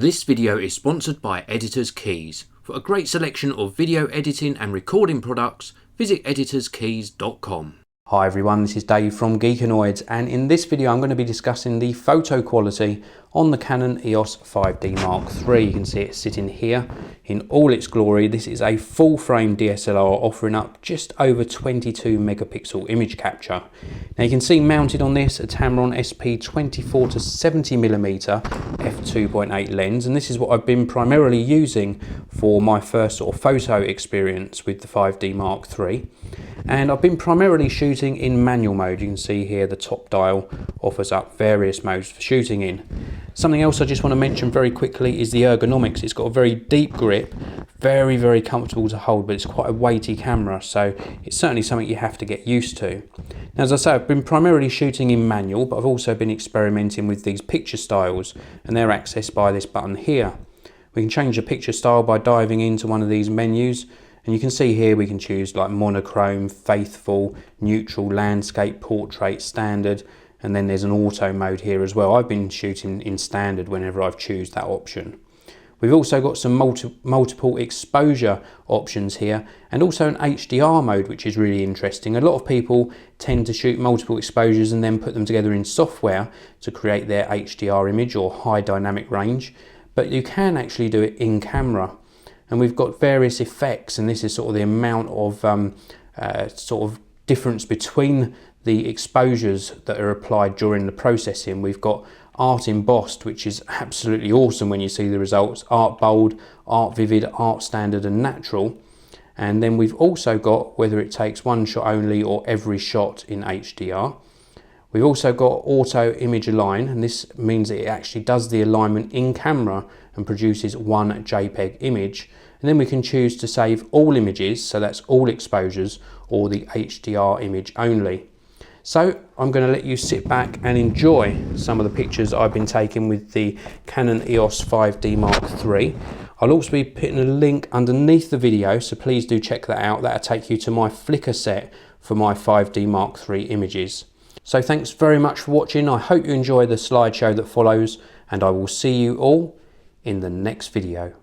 This video is sponsored by Editor's Keys. For a great selection of video editing and recording products, visit editorskeys.com. Hi everyone, this is Dave from Geekanoids, and in this video I'm going to be discussing the photo quality on the Canon EOS 5D Mark III. You can see it sitting here in all its glory. This is a full frame DSLR offering up just over 22 megapixel image capture. Now you can see mounted on this a Tamron SP 24 to 70mm f2.8 lens, and this is what I've been primarily using for my first sort of photo experience with the 5D Mark III. And I've been primarily shooting in manual mode. You can see here the top dial offers up various modes for shooting in. Something else I just want to mention very quickly is the ergonomics. It's got a very deep grip, very comfortable to hold, but it's quite a weighty camera, so it's certainly something you have to get used to. Now, as I say, I've been primarily shooting in manual, but I've also been experimenting with these picture styles, and they're accessed by this button here. We can change the picture style by diving into one of these menus. And you can see here we can choose like monochrome, faithful, neutral, landscape, portrait, standard, and then there's an auto mode here as well. I've been shooting in standard whenever I've choose that option. We've also got some multiple exposure options here, and also an HDR mode, which is really interesting. A lot of people tend to shoot multiple exposures and then put them together in software to create their HDR image or high dynamic range, but you can actually do it in camera. And we've got various effects, and this is sort of the amount of sort of difference between the exposures that are applied during the processing. We've got Art Embossed, which is absolutely awesome when you see the results, Art Bold, Art Vivid, Art Standard and Natural. And then we've also got whether it takes one shot only or every shot in HDR. We've also got Auto Image Align, and this means that it actually does the alignment in camera and produces one JPEG image. And then we can choose to save all images, so that's all exposures, or the HDR image only. So I'm going to let you sit back and enjoy some of the pictures I've been taking with the Canon EOS 5D Mark III. I'll also be putting a link underneath the video, so please do check that out. That'll take you to my Flickr set for my 5D Mark III images. So thanks very much for watching. I hope you enjoy the slideshow that follows, and I will see you all in the next video.